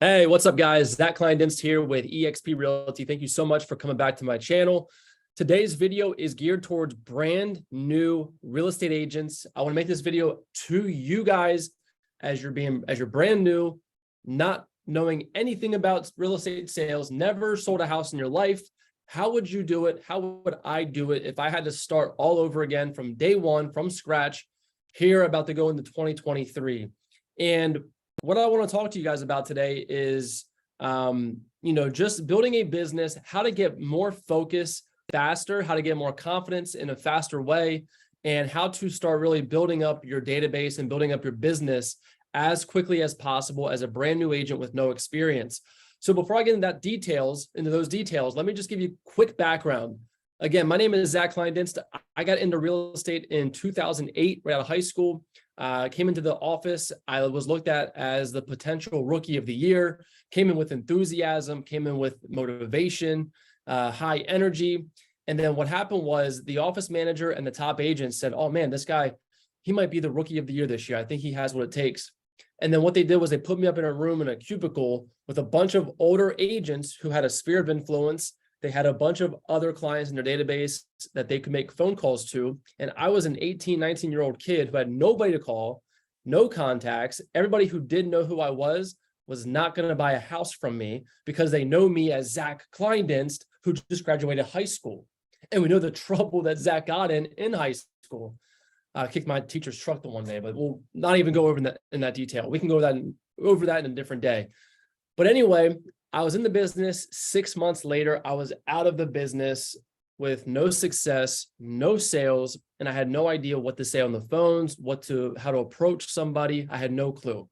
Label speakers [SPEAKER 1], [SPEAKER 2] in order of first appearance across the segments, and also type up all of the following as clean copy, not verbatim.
[SPEAKER 1] Hey, what's up, guys? Zach Kleindienst here with eXp Realty. Thank you so much for coming back to my channel. Today's video is geared towards brand new real estate agents. I want to make this video to you guys as you're brand new, not knowing anything about real estate sales, never sold a house in your life. How would you do it? How would I do it if I had to start all over again from day one, from scratch, here about to go into 2023? And what I want to talk to you guys about today is, just building a business, how to get more focus faster, how to get more confidence in a faster way, and how to start really building up your database and building up your business as quickly as possible as a brand new agent with no experience. So before I get into those details, let me just give you a quick background. Again, my name is Zach Kleindienst. I got into real estate in 2008, right out of high school. Came into the office. I was looked at as the potential rookie of the year, came in with enthusiasm, came in with motivation, high energy. And then what happened was the office manager and the top agent said, "Oh man, this guy, he might be the rookie of the year this year. I think he has what it takes." And then what they did was they put me up in a room in a cubicle with a bunch of older agents who had a sphere of influence. They had a bunch of other clients in their database that they could make phone calls to. And I was an 18, 19-year-old kid who had nobody to call, no contacts. Everybody who did know who I was not going to buy a house from me because they know me as Zach Kleindienst, who just graduated high school. And we know the trouble that Zach got in high school. I kicked my teacher's truck the one day, but we'll not even go over in that detail. We can go over that in a different day. But anyway, I was in the business. 6 months later, I was out of the business with no success, no sales, and I had no idea what to say on the phones, how to approach somebody. I had no clue.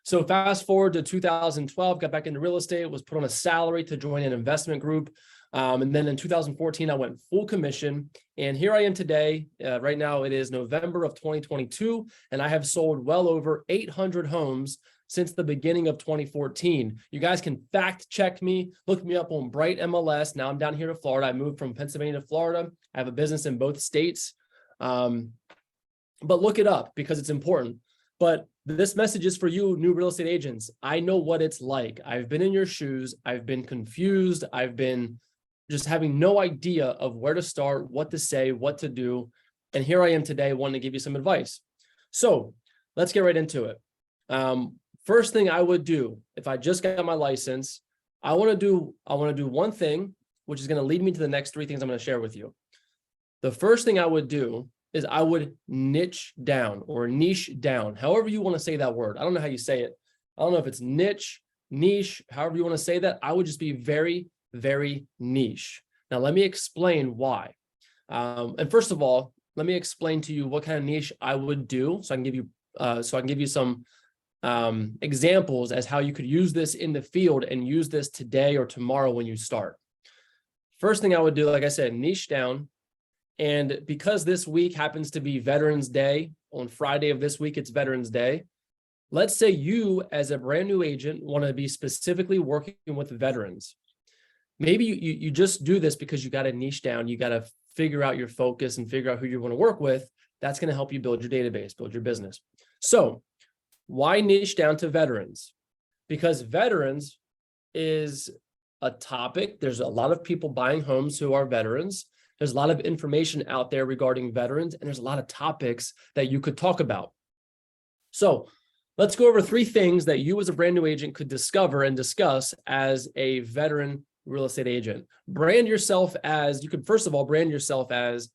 [SPEAKER 1] So fast forward to 2012, got back into real estate, was put on a salary to join an investment group. And then in 2014, I went full commission. And here I am today. Right now, it is November of 2022, and I have sold well over 800 homes since the beginning of 2014. You guys can fact check me, look me up on Bright MLS. Now I'm down here to Florida. I moved from Pennsylvania to Florida. I have a business in both states. But look it up because it's important. But this message is for you, new real estate agents. I know what it's like. I've been in your shoes. I've been confused. I've been just having no idea of where to start, what to say, what to do. And here I am today wanting to give you some advice. So let's get right into it. First thing I would do if I just got my license, I want to do one thing, which is going to lead me to the next three things I'm going to share with you. The first thing I would do is I would niche down or niche down, however you want to say that word. I don't know how you say it. I don't know if it's niche, however you want to say that. I would just be very, very niche. Now, let me explain why. And first of all, let me explain to you what kind of niche I would do, so I can give you some examples as how you could use this in the field and use this today or tomorrow when you start. First thing I would do, like I said, niche down. And because this week happens to be Veterans Day, on Friday of this week, it's Veterans Day. Let's say you, as a brand new agent, want to be specifically working with veterans. Maybe you just do this because you got to niche down. You got to figure out your focus and figure out who you want to work with. That's going to help you build your database, build your business. So why niche down to veterans? Because veterans is a topic. There's a lot of people buying homes who are veterans. There's a lot of information out there regarding veterans, and there's a lot of topics that you could talk about. So let's go over three things that you as a brand new agent could discover and discuss as a veteran real estate agent. You could first of all brand yourself as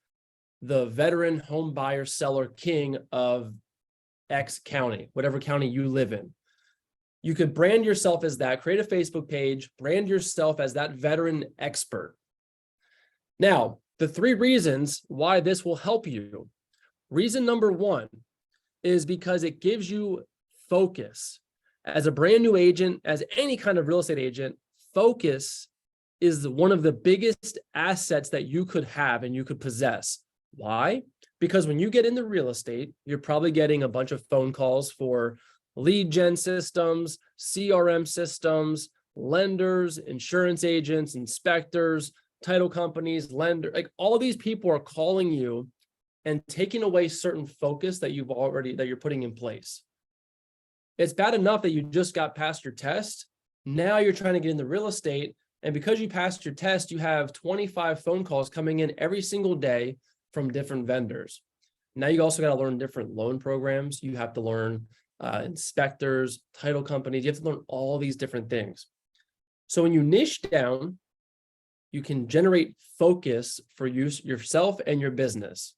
[SPEAKER 1] the veteran home buyer seller king of X county, whatever county you live in. You could brand yourself as that, create a Facebook page, brand yourself as that veteran expert. Now, the three reasons why this will help you. Reason number one is because it gives you focus. As a brand new agent, as any kind of real estate agent, focus is one of the biggest assets that you could have and you could possess. Why? Because when you get into real estate, you're probably getting a bunch of phone calls for lead gen systems, CRM systems, lenders, insurance agents, inspectors, title companies, lender, like all these people are calling you and taking away certain focus that you're putting in place. It's bad enough that you just got past your test, Now you're trying to get into real estate. And because you passed your test, you have 25 phone calls coming in every single day from different vendors. Now you also got to learn different loan programs. You have to learn inspectors, title companies. You have to learn all these different things. So when you niche down, you can generate focus for yourself and your business.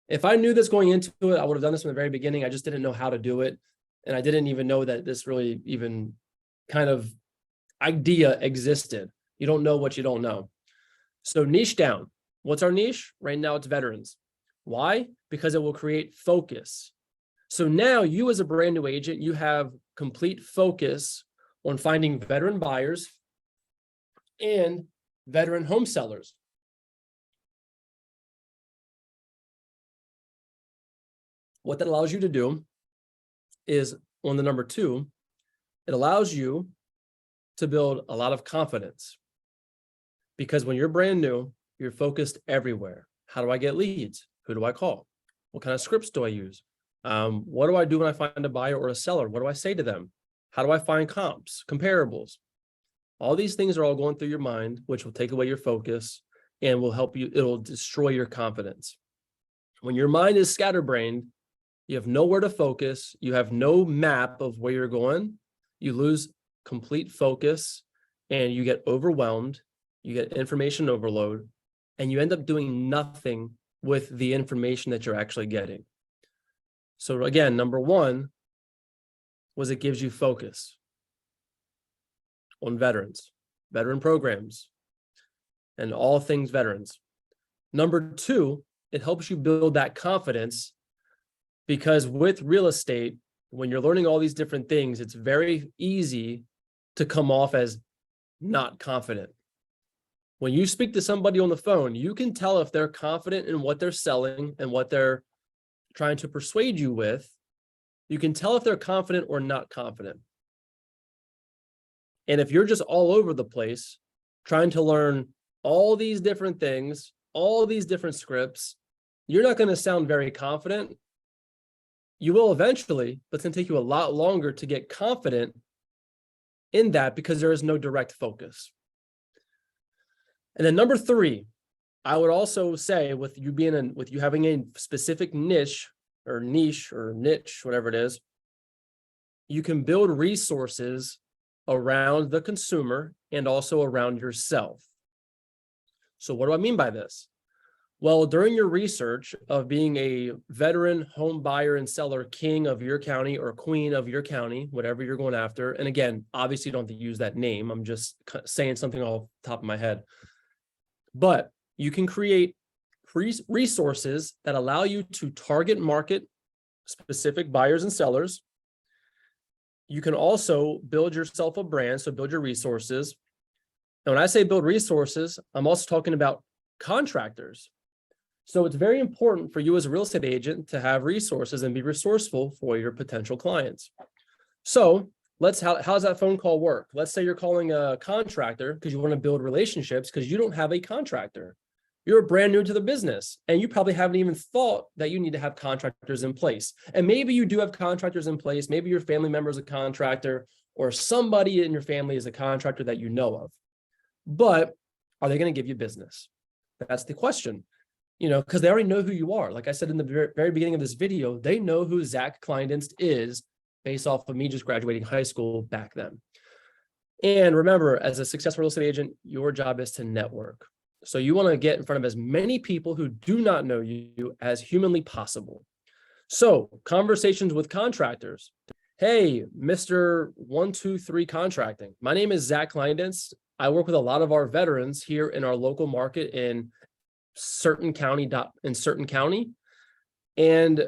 [SPEAKER 1] If I knew this going into it, I would have done this from the very beginning. I just didn't know how to do it. And I didn't even know that this really even kind of idea existed. You don't know what you don't know. So niche down. What's our niche? Right now it's veterans. Why? Because it will create focus. So now you as a brand new agent, you have complete focus on finding veteran buyers and veteran home sellers. What that allows you to do is on the number 2, it allows you to build a lot of confidence. Because when you're brand new, you're focused everywhere. How do I get leads? Who do I call? What kind of scripts do I use? What do I do when I find a buyer or a seller? What do I say to them? How do I find comps, comparables? All these things are all going through your mind, which will take away your focus and will help you. It'll destroy your confidence. When your mind is scatterbrained, you have nowhere to focus. You have no map of where you're going. You lose complete focus and you get overwhelmed. You get information overload and you end up doing nothing with the information that you're actually getting. So again, number 1 was it gives you focus on veterans, veteran programs, and all things veterans. Number 2, it helps you build that confidence because with real estate, when you're learning all these different things, it's very easy to come off as not confident. When you speak to somebody on the phone, you can tell if they're confident in what they're selling and what they're trying to persuade you with. You can tell if they're confident or not confident. And if you're just all over the place, trying to learn all these different things, all these different scripts, you're not going to sound very confident. You will eventually, but it's going to take you a lot longer to get confident in that because there is no direct focus. And then number 3, I would also say with you having a specific niche, whatever it is, you can build resources around the consumer and also around yourself. So what do I mean by this? Well, during your research of being a veteran home buyer and seller king of your county or queen of your county, whatever you're going after, and again, obviously you don't have to use that name. I'm just saying something off the top of my head. But you can create resources that allow you to target market specific buyers and sellers. You can also build yourself a brand, so build your resources. And when I say build resources, I'm also talking about contractors. So it's very important for you as a real estate agent to have resources and be resourceful for your potential clients. So how does that phone call work? Let's say you're calling a contractor because you want to build relationships because you don't have a contractor. You're brand new to the business and you probably haven't even thought that you need to have contractors in place. And maybe you do have contractors in place. Maybe your family member is a contractor or somebody in your family is a contractor that you know of. But are they going to give you business? That's the question. Because they already know who you are. Like I said in the very beginning of this video, they know who Zach Kleindienst is based off of me just graduating high school back then. And remember, as a successful real estate agent, your job is to network. So you want to get in front of as many people who do not know you as humanly possible. So conversations with contractors. Hey, Mr. 123 Contracting. My name is Zach Kleindienst. I work with a lot of our veterans here in our local market in certain county. And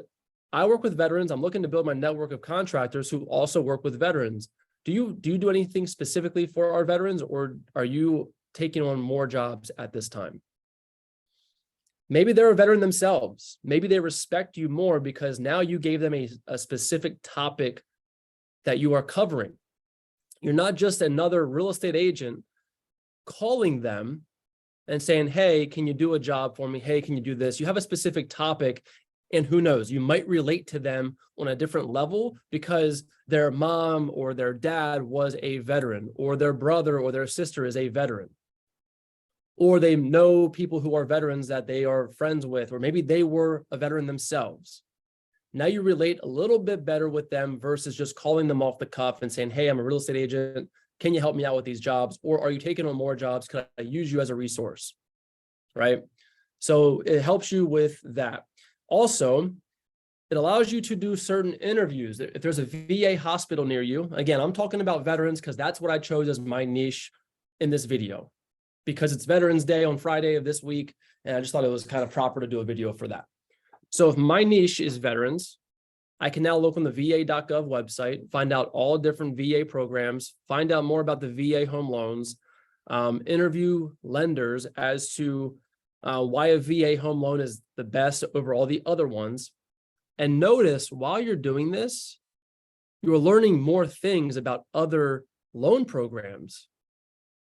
[SPEAKER 1] I work with veterans. I'm looking to build my network of contractors who also work with veterans. Do you do anything specifically for our veterans, or are you taking on more jobs at this time? Maybe they're a veteran themselves. Maybe they respect you more because now you gave them a specific topic that you are covering. You're not just another real estate agent calling them and saying, hey, can you do a job for me? Hey, can you do this? You have a specific topic And who knows, you might relate to them on a different level because their mom or their dad was a veteran, or their brother or their sister is a veteran, or they know people who are veterans that they are friends with, or maybe they were a veteran themselves. Now you relate a little bit better with them versus just calling them off the cuff and saying, hey, I'm a real estate agent. Can you help me out with these jobs? Or are you taking on more jobs? Can I use you as a resource? Right? So it helps you with that. Also, it allows you to do certain interviews. If there's a VA hospital near you, again, I'm talking about veterans because that's what I chose as my niche in this video, because it's Veterans Day on Friday of this week. And I just thought it was kind of proper to do a video for that. So if my niche is veterans, I can now look on the va.gov website, find out all different VA programs, find out more about the VA home loans, interview lenders as to why a VA home loan is the best over all the other ones. And notice while you're doing this, you're learning more things about other loan programs.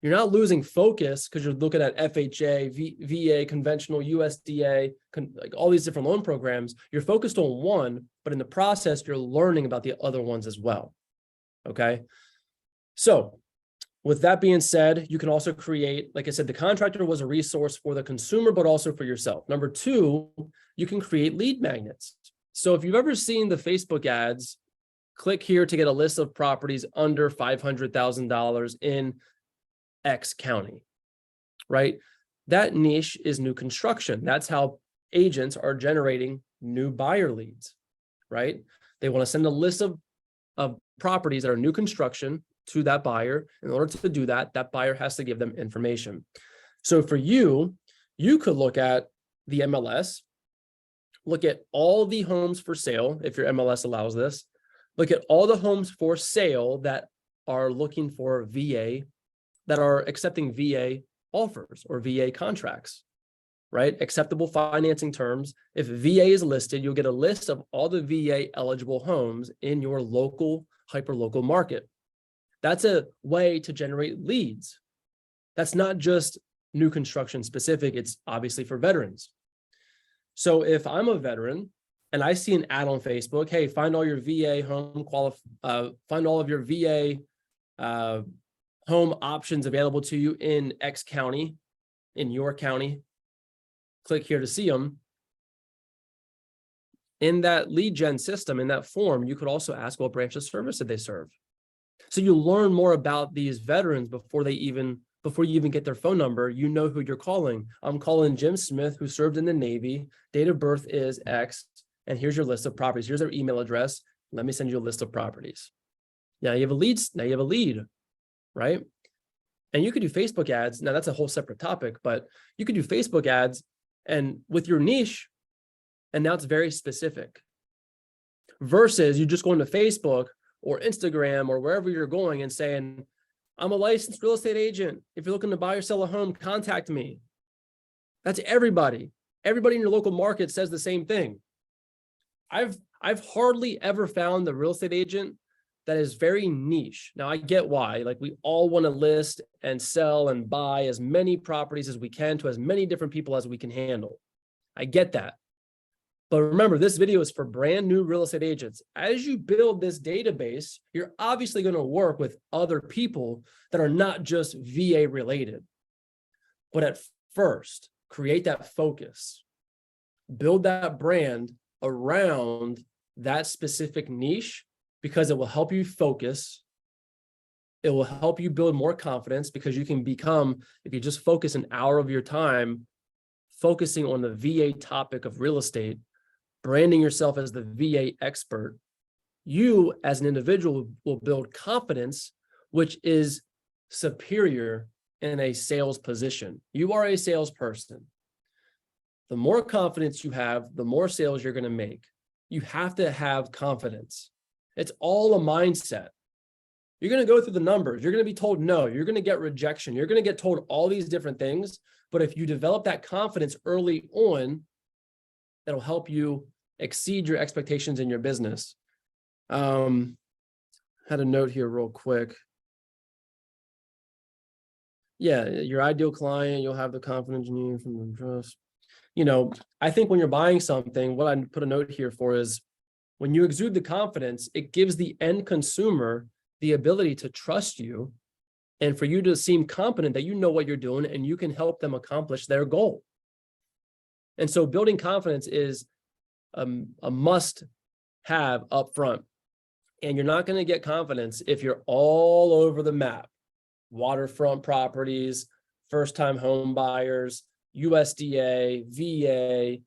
[SPEAKER 1] You're not losing focus because you're looking at FHA, VA, conventional, USDA, like all these different loan programs. You're focused on one, but in the process, you're learning about the other ones as well. Okay. So with that being said, you can also create, like I said, the contractor was a resource for the consumer, but also for yourself. Number two, you can create lead magnets. So if you've ever seen the Facebook ads, click here to get a list of properties under $500,000 in X county, right? That niche is new construction. That's how agents are generating new buyer leads, right? They want to send a list of properties that are new construction to that buyer. In order to do that, that buyer has to give them information. So for you, you could look at the MLS, look at all the homes for sale, if your MLS allows this, look at all the homes for sale that are looking for VA, that are accepting VA offers or VA contracts, right? Acceptable financing terms. If VA is listed, you'll get a list of all the VA eligible homes in your local, hyperlocal market. That's a way to generate leads. That's not just new construction specific. It's obviously for veterans. So if I'm a veteran and I see an ad on Facebook, hey, find all your VA home find all of your VA home options available to you in X county, in your county. Click here to see them. In that lead gen system, in that form, you could also ask what branch of service did they serve. So you learn more about these veterans before you even get their phone number. You know who you're calling. I'm calling Jim Smith, who served in the Navy. Date of birth is X, and here's your list of properties. Here's their email address. Let me send you a list of properties. Now you have a lead. Now you have a lead, right? And you could do Facebook ads. Now that's a whole separate topic, but you could do Facebook ads and with your niche, and now it's very specific. Versus you just going to Facebook or Instagram or wherever you're going and saying, I'm a licensed real estate agent. If you're looking to buy or sell a home, contact me. That's everybody. Everybody in your local market says the same thing. I've hardly ever found a real estate agent that is very niche. Now I get why, like we all want to list and sell and buy as many properties as we can to as many different people as we can handle. I get that. But remember, this video is for brand new real estate agents. As you build this database, you're obviously going to work with other people that are not just VA related. But at first, create that focus. Build that brand around that specific niche because it will help you focus. It will help you build more confidence because you can become, if you just focus an hour of your time focusing on the VA topic of real estate, branding yourself as the VA expert, you as an individual will build confidence, which is superior in a sales position. You are a salesperson. The more confidence you have, the more sales you're going to make. You have to have confidence. It's all a mindset. You're going to go through the numbers. You're going to be told no. You're going to get rejection. You're going to get told all these different things. But if you develop that confidence early on, that'll help you exceed your expectations in your business. Had a note here real quick. Yeah, your ideal client, you'll have the confidence you need from the trust. I think when you're buying something, what I put a note here for is when you exude the confidence, it gives the end consumer the ability to trust you and for you to seem competent that you know what you're doing and you can help them accomplish their goal. And so building confidence is a must have up front. And you're not going to get confidence if you're all over the map. Waterfront properties, first-time home buyers, USDA, VA,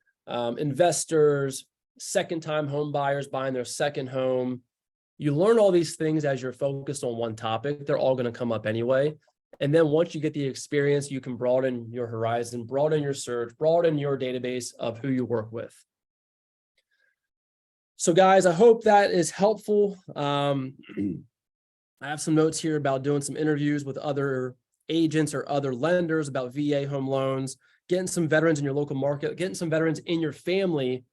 [SPEAKER 1] investors, second-time home buyers buying their second home. You learn all these things as you're focused on one topic. They're all going to come up anyway. And then once you get the experience, you can broaden your horizon, broaden your search, broaden your database of who you work with. So guys, I hope that is helpful. I have some notes here about doing some interviews with other agents or other lenders about VA home loans, getting some veterans in your local market, getting some veterans in your family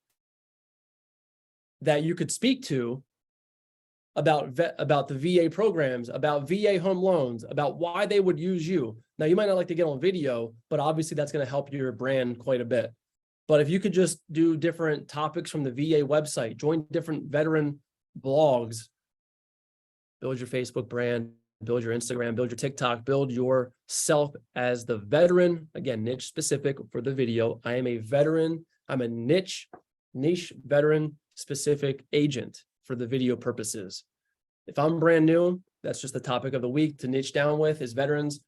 [SPEAKER 1] that you could speak to about the VA programs, about VA home loans, about why they would use you. Now, you might not like to get on video, but obviously that's going to help your brand quite a bit. But if you could just do different topics from the VA website, join different veteran blogs, build your Facebook brand, build your Instagram, build your TikTok, build yourself as the veteran. Again, niche specific for the video. I am a veteran. I'm a niche veteran specific agent for the video purposes. If I'm brand new, that's just the topic of the week to niche down with is veterans.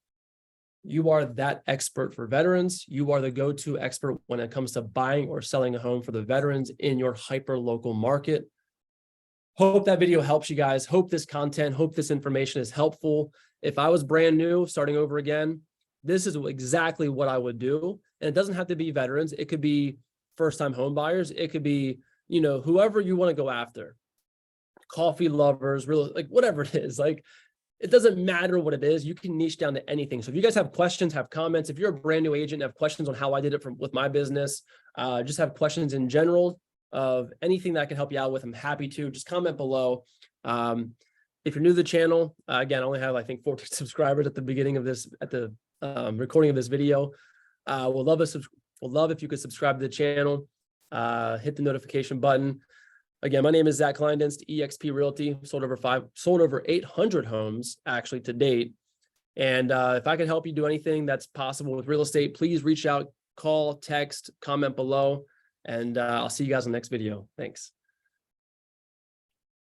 [SPEAKER 1] You are that expert for veterans. You are the go-to expert when it comes to buying or selling a home for the veterans in your hyper-local market. Hope that video helps you guys. Hope this content, hope this information is helpful. If I was brand new, starting over again, this is exactly what I would do. And it doesn't have to be veterans. It could be first-time home buyers. It could be, whoever you want to go after. Coffee lovers, really, whatever it is. It doesn't matter what it is. You can niche down to anything. So if you guys have questions, have comments, if you're a brand new agent, have questions on how I did it with my business, just have questions in general of anything that I can help you out with, I'm happy to. Just comment below. If you're new to the channel, again, I only have, I think, 14 subscribers at the beginning of this, at the recording of this video. We'll love if you could subscribe to the channel, hit the notification button. Again, my name is Zach Kleindienst, eXp Realty, sold over 800 homes actually to date. And if I can help you do anything that's possible with real estate, please reach out, call, text, comment below, and I'll see you guys in the next video. Thanks.